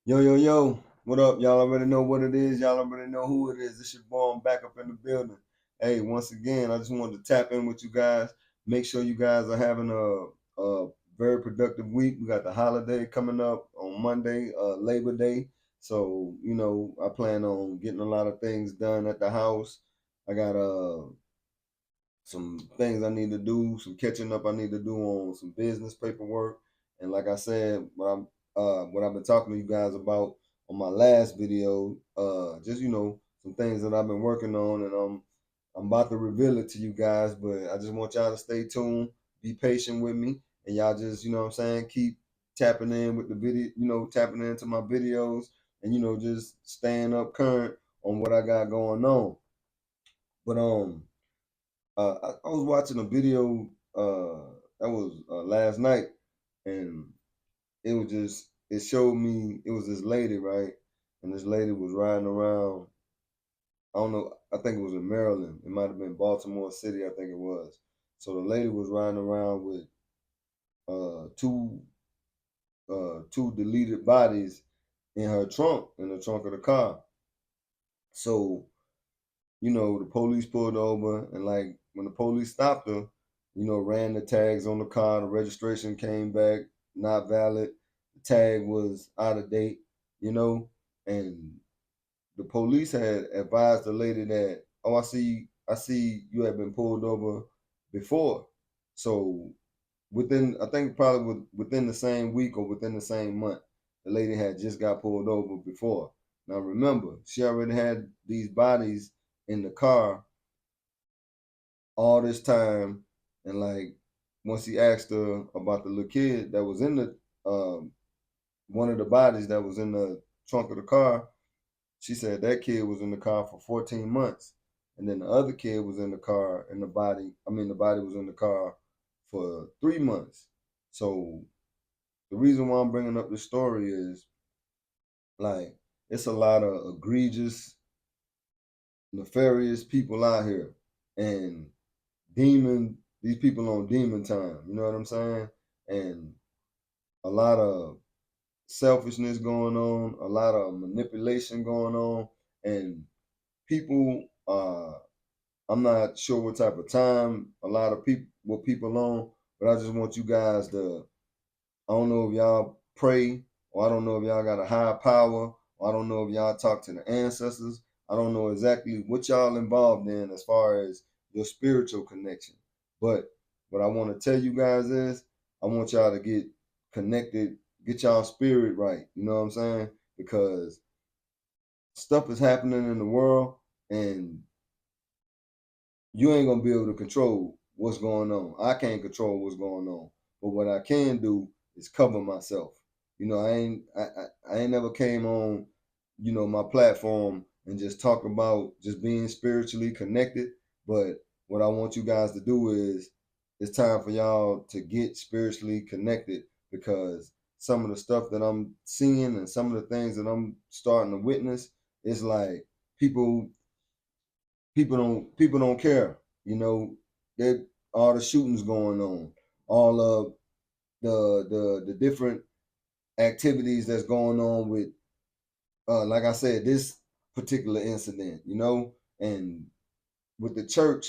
Yo, yo, yo, what up? Y'all already know what it is. Y'all already know who it is. This your boy. I'm back up in the building. Hey, once again, I just wanted to tap in with you guys. Make sure you guys are having a very productive week. We got the holiday coming up on Monday, Labor Day. So, I plan on getting a lot of things done at the house. I got some things I need to do, some catching up I need to do on some business paperwork. And like I said, what I've been talking to you guys about on my last video, just some things that I've been working on, and I'm about to reveal it to you guys, but I just want y'all to stay tuned, be patient with me, and y'all just, what I'm saying, keep tapping in with the video, tapping into my videos, and just staying up current on what I got going on. But I was watching a video that was last night, and it showed me it was this lady, right? And this lady was riding around. I don't know. I think it was in Maryland. It might have been Baltimore City. I think it was. So the lady was riding around with two deleted bodies in the trunk of the car. So the police pulled over, and like when the police stopped her, ran the tags on the car, the registration came back not valid, the tag was out of date, you know, and the police had advised the lady that, oh, I see you have been pulled over before. So I think probably within the same week or within the same month, the lady had just got pulled over before. Now remember, she already had these bodies in the car all this time, and like once he asked her about the little kid that was in the one of the bodies that was in the trunk of the car, she said that kid was in the car for 14 months, and then the other kid was in the car, and the body was in the car for 3 months. So the reason why I'm bringing up this story is, like, it's a lot of egregious, nefarious people out here, and these people on demon time. You know what I'm saying? And a lot of selfishness going on, a lot of manipulation going on, and people. I'm not sure what type of time a lot of people on, but I just want you guys to. I don't know if y'all pray, or I don't know if y'all got a higher power, or I don't know if y'all talk to the ancestors. I don't know exactly what y'all involved in as far as your spiritual connection. But what I want to tell you guys is, I want y'all to get connected, get y'all spirit right. You know what I'm saying? Because stuff is happening in the world, and you ain't gonna be able to control what's going on. I can't control what's going on, but what I can do is cover myself. I ain't never came on, my platform and just talk about just being spiritually connected. But what I want you guys to do is, it's time for y'all to get spiritually connected, because some of the stuff that I'm seeing and some of the things that I'm starting to witness is like people people don't care. That all the shootings going on, all of the different activities that's going on with, like I said, this particular incident, and with the church,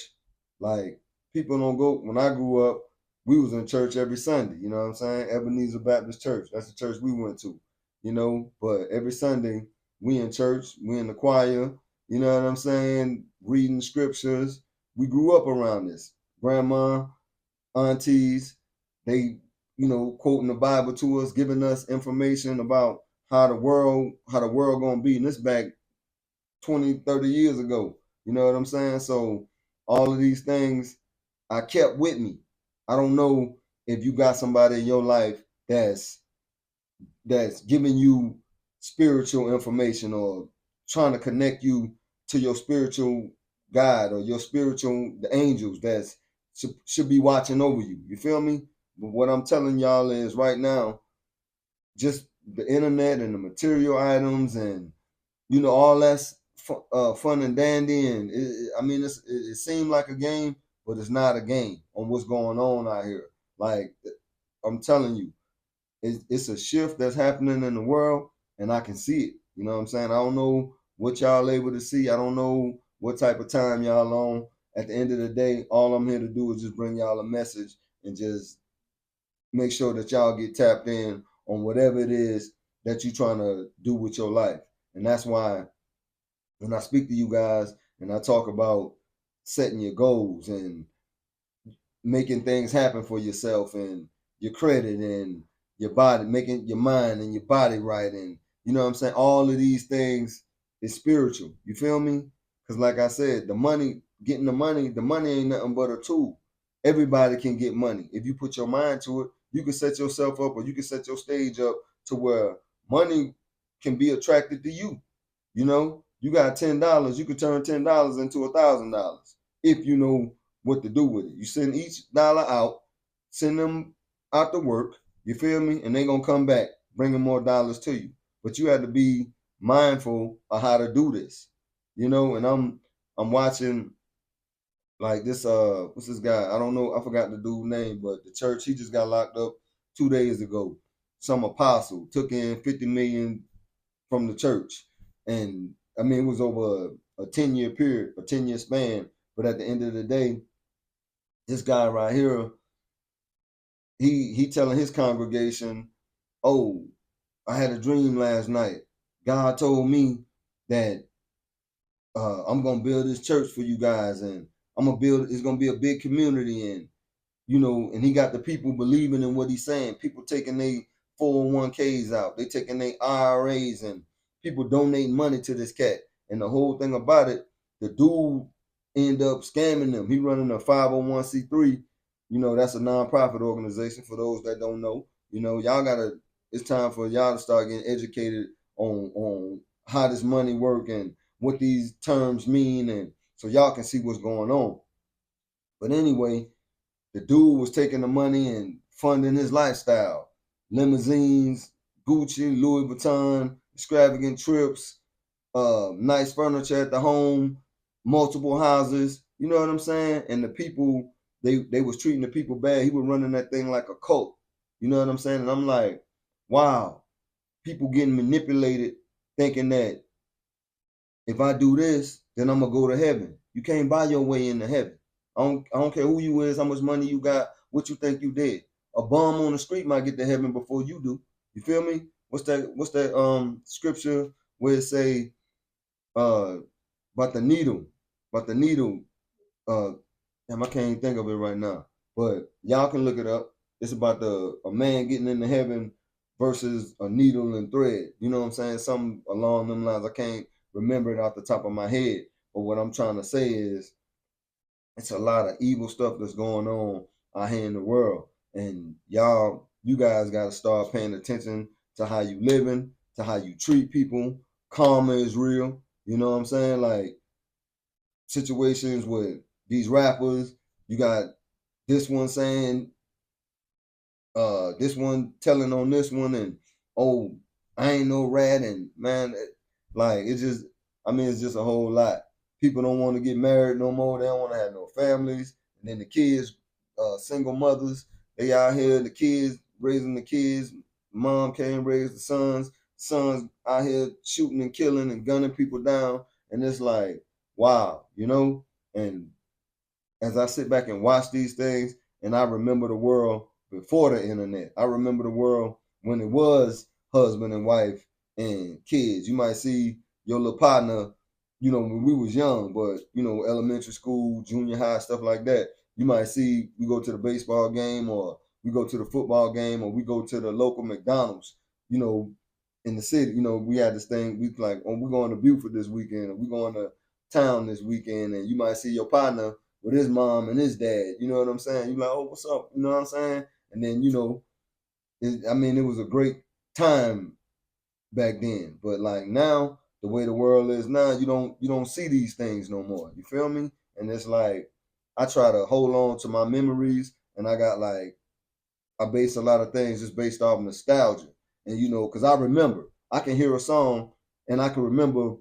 like, people don't go. When I grew up, we was in church every Sunday. You know what I'm saying? Ebenezer Baptist Church. That's the church we went to. But every Sunday we in church, we in the choir. You know what I'm saying? Reading scriptures. We grew up around this. Grandma, aunties, they, quoting the Bible to us, giving us information about how the world gonna be. And this back 20, 30 years ago. You know what I'm saying? So all of these things I kept with me. I don't know if you got somebody in your life that's giving you spiritual information, or trying to connect you to your spiritual guide, or your spiritual the angels that's should be watching over you. You feel me? But what I'm telling y'all is, right now, just the internet and the material items, and all that's fun and dandy, and I mean, it seemed like a game, but it's not a game on what's going on out here. Like, I'm telling you, it's a shift that's happening in the world, and I can see it. You know what I'm saying? I don't know what y'all able to see. I don't know what type of time y'all on. At the end of the day, all I'm here to do is just bring y'all a message and just make sure that y'all get tapped in on whatever it is that you're trying to do with your life. And that's why when I speak to you guys and I talk about setting your goals and making things happen for yourself and your credit and your body, making your mind and your body right, and you know what I'm saying, all of these things is spiritual. You feel me? Because like I said, the money, getting the money ain't nothing but a tool. Everybody can get money if you put your mind to it. You can set yourself up, or you can set your stage up to where money can be attracted to you. You know, you got $10, you could turn $10 into $1,000 if you know what to do with it. You send each dollar out, send them out to work, you feel me? And they gonna come back bringing more dollars to you. But you have to be mindful of how to do this, you know. And I'm watching like this. What's this guy? I don't know. I forgot the dude's name, but the church, he just got locked up 2 days ago. Some apostle took in 50 million from the church, and I mean it was over a 10-year period, a 10-year span. But at the end of the day, this guy right here, he telling his congregation, "Oh, I had a dream last night. God told me that I'm gonna build this church for you guys, and I'm gonna build. It's gonna be a big community, and you know, and he got the people believing in what he's saying. People taking their 401ks out, they taking their IRAs, and people donating money to this cat. And the whole thing about it, the dude end up scamming them. He running a 501c3. You know, that's a nonprofit organization for those that don't know. You know, y'all gotta. It's time for y'all to start getting educated on how this money work and what these terms mean, and so y'all can see what's going on. But anyway, the dude was taking the money and funding his lifestyle. Limousines, Gucci, Louis Vuitton, extravagant trips, nice furniture at the home, multiple houses. You know what I'm saying? And the people, they was treating the people bad. He was running that thing like a cult. You know what I'm saying? And I'm like, wow, people getting manipulated, thinking that if I do this, then I'm gonna go to heaven. You can't buy your way into heaven. I don't care who you is, how much money you got, what you think you did. A bum on the street might get to heaven before you do. You feel me? What's that scripture where it say uh about the needle, about the needle, uh damn, I can't even think of it right now. But y'all can look it up. It's about the a man getting into heaven versus a needle and thread. You know what I'm saying? Something along them lines. I can't remember it off the top of my head. But what I'm trying to say is it's a lot of evil stuff that's going on out here in the world. And you guys gotta start paying attention to how you living, to how you treat people. Karma is real. You know what I'm saying? Like situations with these rappers, you got this one saying this one telling on this one, and oh, I ain't no rat, and man, like it's just, I mean it's just a whole lot. People don't want to get married no more. They don't want to have no families. And then the kids, single mothers, they out here, the kids raising the kids. Mom can't raise the sons. Sons out here shooting and killing and gunning people down. And it's like, wow, you know. And as I sit back and watch these things, and I remember the world before the internet. I remember the world when it was husband and wife and kids. You might see your little partner, you know, when we was young, but you know, elementary school, junior high, stuff like that. You might see we go to the baseball game, or we go to the football game, or we go to the local McDonald's, you know, in the city. You know, we had this thing, we like, oh, we're going to Buford this weekend, or we're going to town this weekend, and you might see your partner with his mom and his dad. You know what I'm saying? You like, oh, what's up? You know what I'm saying? And then you know, I mean, it was a great time back then. But like now, the way the world is now, you don't see these things no more. You feel me? And it's like I try to hold on to my memories, and I got like I base a lot of things just based off nostalgia. And you know, because I remember, I can hear a song and I can remember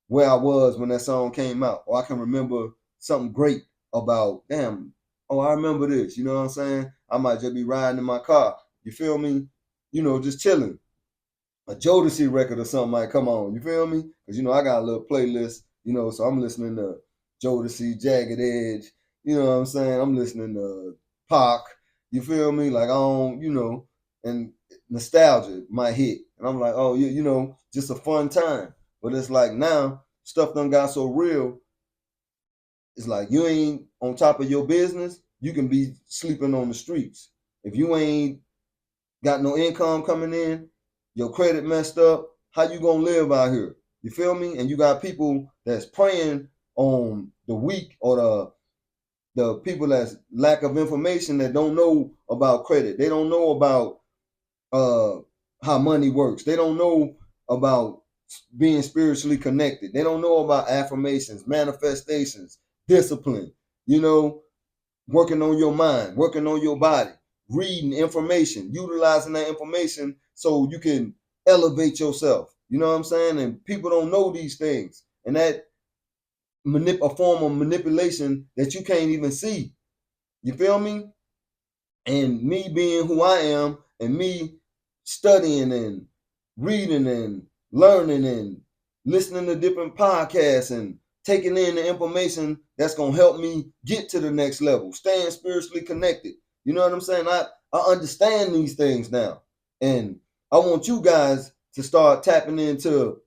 where I was when that song came out, or I can remember something great about, damn, oh, I remember this. You know what I'm saying? I might just be riding in my car. You feel me? You know, just chilling. a Jodeci record or something might come on. You feel me? Because I got a little playlist. So I'm listening to Jodeci, Jagged Edge. You know what I'm saying? I'm listening to Pac. You feel me? Like I don't, and nostalgia might hit, and I'm like, oh, just a fun time. But it's like now stuff done got so real. It's like you ain't on top of your business, you can be sleeping on the streets. If you ain't got no income coming in, your credit messed up, how you gonna live out here? You feel me? And you got people that's preying on the weak or the people that's lack of information that don't know about credit. They don't know about uh how money works. They don't know about being spiritually connected. They don't know about affirmations, manifestations, discipline, you know, working on your mind, working on your body, reading information, utilizing that information so you can elevate yourself. You know what I'm saying? And people don't know these things. And that a form of manipulation that you can't even see. You feel me? And me being who I am and me studying and reading and learning and listening to different podcasts and taking in the information that's going to help me get to the next level, staying spiritually connected. You know what I'm saying? I understand these things now. And I want you guys to start tapping into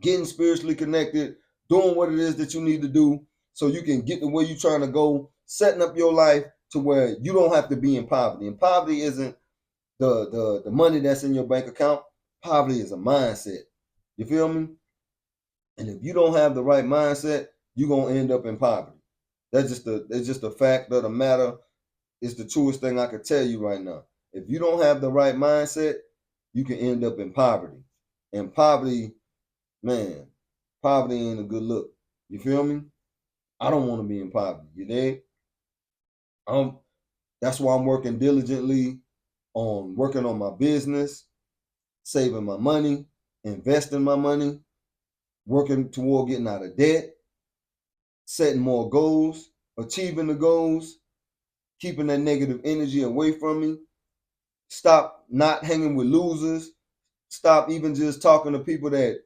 getting spiritually connected, doing what it is that you need to do so you can get to where you're trying to go, setting up your life to where you don't have to be in poverty. And poverty isn't the money that's in your bank account. Poverty is a mindset. You feel me? And if you don't have the right mindset, you're gonna end up in poverty. It's just a fact of the matter. It's the truest thing I could tell you right now. If you don't have the right mindset, you can end up in poverty. And poverty, man, poverty ain't a good look. You feel me? I don't want to be in poverty. You dig? That's why I'm working diligently on working on my business, saving my money, investing my money, working toward getting out of debt, setting more goals, achieving the goals, keeping that negative energy away from me. Stop not hanging with losers. Stop even just talking to people that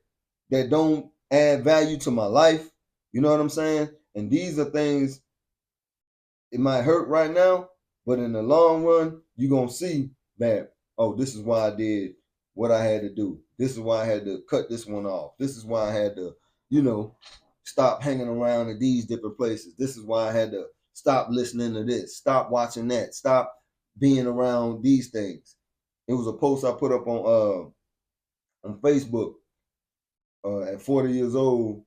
don't add value to my life. You know what I'm saying? And these are things, it might hurt right now, but in the long run, you're going to see that, oh, this is why I did what I had to do. This is why I had to cut this one off. This is why I had to, stop hanging around in these different places. This is why I had to stop listening to this, stop watching that, stop being around these things. It was a post I put up on Facebook at 40 years old.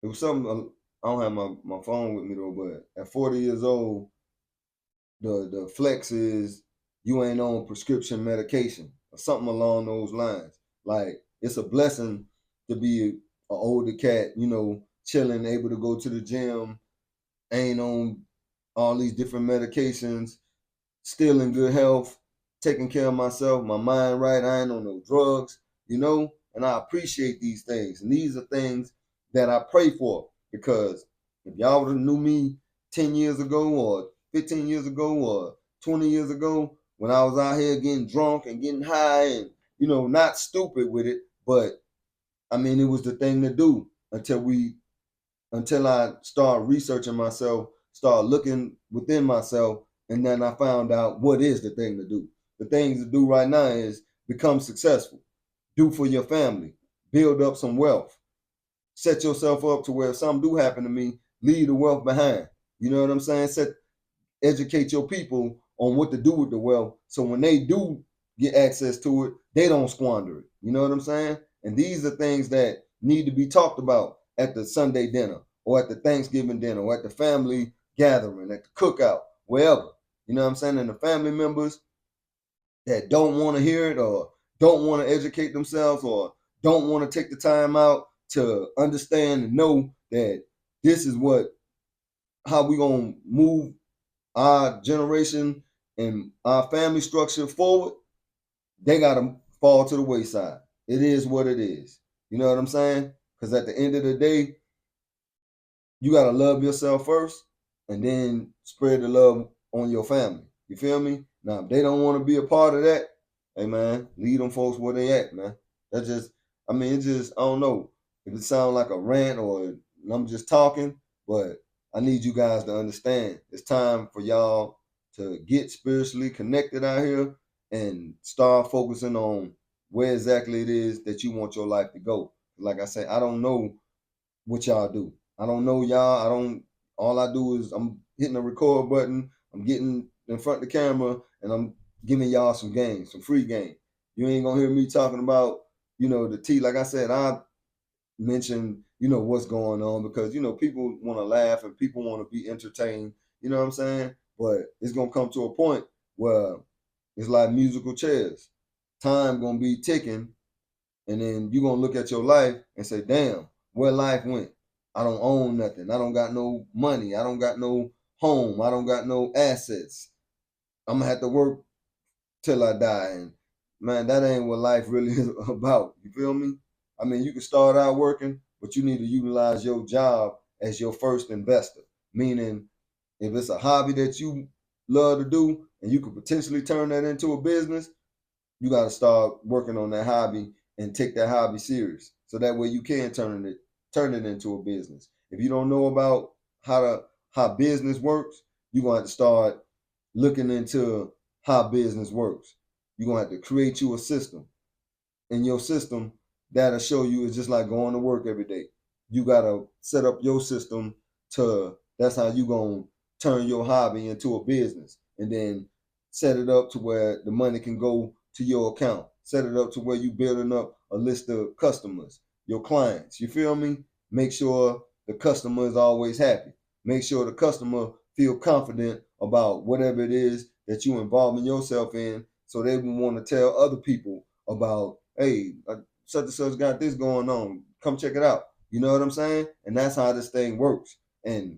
It was something, I don't have my phone with me though, but at 40 years old, the flex is you ain't on prescription medication or something along those lines. Like it's a blessing to be an older cat, chilling, able to go to the gym, ain't on all these different medications, still in good health, taking care of myself, my mind right. I ain't on no drugs, and I appreciate these things. And these are things that I pray for because if y'all would have knew me 10 years ago or 15 years ago or 20 years ago when I was out here getting drunk and getting high and, not stupid with it, but I mean, it was the thing to do until I started researching myself, started looking within myself, and then I found out what is the thing to do. The things to do right now is become successful, do for your family, build up some wealth, set yourself up to where if something do happen to me, leave the wealth behind. You know what I'm saying? Educate your people on what to do with the wealth, so when they do get access to it, they don't squander it. You know what I'm saying? And these are things that need to be talked about at the Sunday dinner or at the Thanksgiving dinner or at the family gathering, at the cookout, wherever. You know what I'm saying? And the family members that don't want to hear it or don't want to educate themselves or don't want to take the time out to understand and know that this is how we gonna move our generation and our family structure forward, they gotta fall to the wayside. It is what it is. You know what I'm saying? Because at the end of the day, you gotta love yourself first and then spread the love on your family. You feel me? Now, if they don't want to be a part of that, hey man, leave them folks where they at, man. That just, I mean, it just, I don't know if it sounds like a rant or I'm just talking, but I need you guys to understand it's time for y'all to get spiritually connected out here and start focusing on where exactly it is that you want your life to go. Like I said, I don't know what y'all do. I don't know y'all. I don't. All I do is I'm hitting the record button. I'm getting in front of the camera and I'm giving y'all some games, some free game. You ain't gonna hear me talking about, the tea. Like I said, I mentioned, what's going on because people want to laugh and people want to be entertained. You know what I'm saying? But it's gonna come to a point where it's like musical chairs. Time gonna be ticking and then you're gonna look at your life and say, damn, where life went. I don't own nothing. I don't got no money. I don't got no home. I don't got no assets. I'm gonna have to work till I die. And man, that ain't what life really is about. You feel me? I mean, you can start out working, but you need to utilize your job as your first investor. Meaning, if it's a hobby that you love to do and you could potentially turn that into a business, you got to start working on that hobby and take that hobby serious. So that way you can turn it into a business. If you don't know about how business works, you're gonna have to start looking into how business works. You're gonna have to create you a system. In your system, that'll show you it's just like going to work every day. You gotta set up your system to that's how you gonna turn your hobby into a business. And then set it up to where the money can go to your account. Set it up to where you building up a list of customers, your clients. You feel me? Make sure the customer is always happy. Make sure the customer feel confident about whatever it is that you involving yourself in so they will want to tell other people about, hey, such and such got this going on. Come check it out. You know what I'm saying? And that's how this thing works. And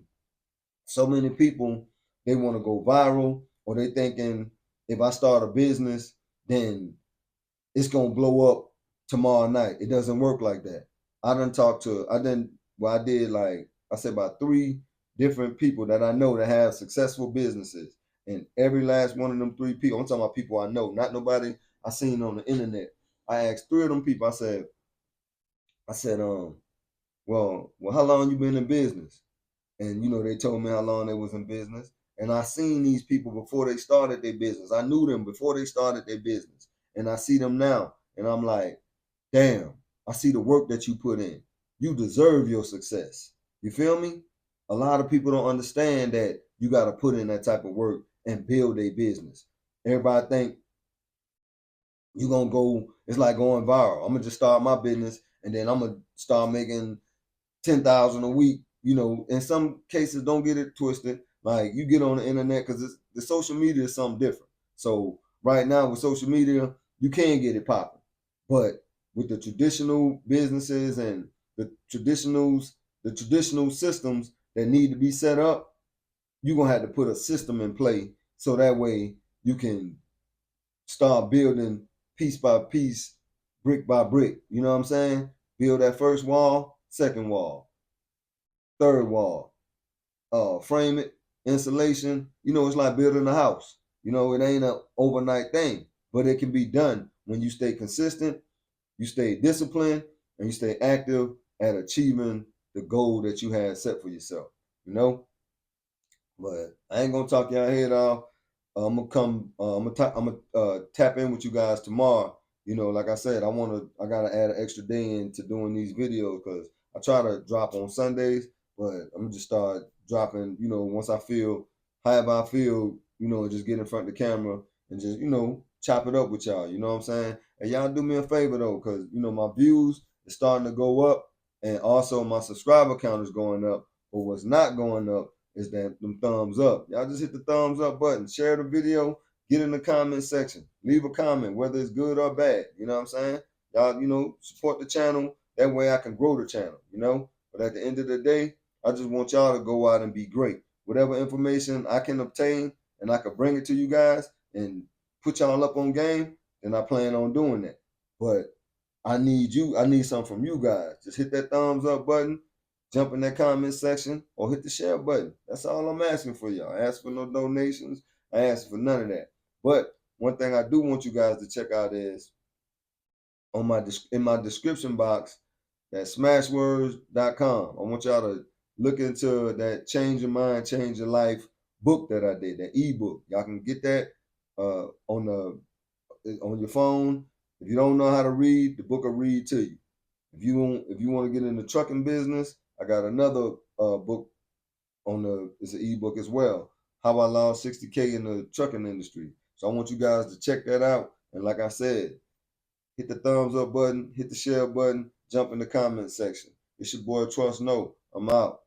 so many people, they want to go viral or they thinking if I start a business, then it's gonna blow up tomorrow night. It doesn't work like that. I did like I said about 3 different people that I know that have successful businesses. And every last one of them 3 people, I'm talking about people I know, not nobody I seen on the internet. I asked 3 of them people, I said, well, how long you been in business? And they told me how long they was in business. And I seen these people before they started their business. I knew them before they started their business. And I see them now. And I'm like, damn, I see the work that you put in. You deserve your success. You feel me? A lot of people don't understand that you got to put in that type of work and build a business. Everybody think you're gonna go, it's like going viral. I'm gonna just start my business and then I'm gonna start making 10,000 a week. In some cases, don't get it twisted. Like you get on the internet because the social media is something different. So right now with social media, you can get it popping, but with the traditional businesses and the traditional systems that need to be set up, you're gonna have to put a system in play so that way you can start building piece by piece, brick by brick. You know what I'm saying? Build that first wall, second wall, third wall, frame it, insulation. It's like building a house. It ain't an overnight thing, but it can be done when you stay consistent, you stay disciplined, and you stay active at achieving the goal that you had set for yourself. You know, but I ain't gonna talk y'all head off. I'm gonna come. I'm gonna tap in with you guys tomorrow. Like I said, I gotta add an extra day into doing these videos because I try to drop on Sundays, but I'm gonna just start dropping. Once I feel, however I feel, and just get in front of the camera and just chop it up with y'all. You know what I'm saying? And y'all do me a favor though, because my views is starting to go up, and also my subscriber count is going up. But what's not going up is that them thumbs up. Y'all just hit the thumbs up button, share the video, get in the comment section, leave a comment, whether it's good or bad. You know what I'm saying? Y'all, support the channel. That way I can grow the channel. But at the end of the day, I just want y'all to go out and be great. Whatever information I can obtain and I can bring it to you guys and put y'all up on game, then I plan on doing that. But I need something from you guys. Just hit that thumbs up button, jump in that comment section, or hit the share button. That's all I'm asking for y'all. I ask for no donations. I ask for none of that. But one thing I do want you guys to check out is on my in my description box, that smashwords.com. I want y'all to look into that Change Your Mind, Change Your Life book that I did, that ebook. Y'all can get that on your phone. If you don't know how to read, the book will read to you. If you want to get in the trucking business, I got another book it's an ebook as well. How I lost 60K in the trucking industry. So I want you guys to check that out. And like I said, hit the thumbs up button, hit the share button, jump in the comment section. It's your boy Trust No. I'm out.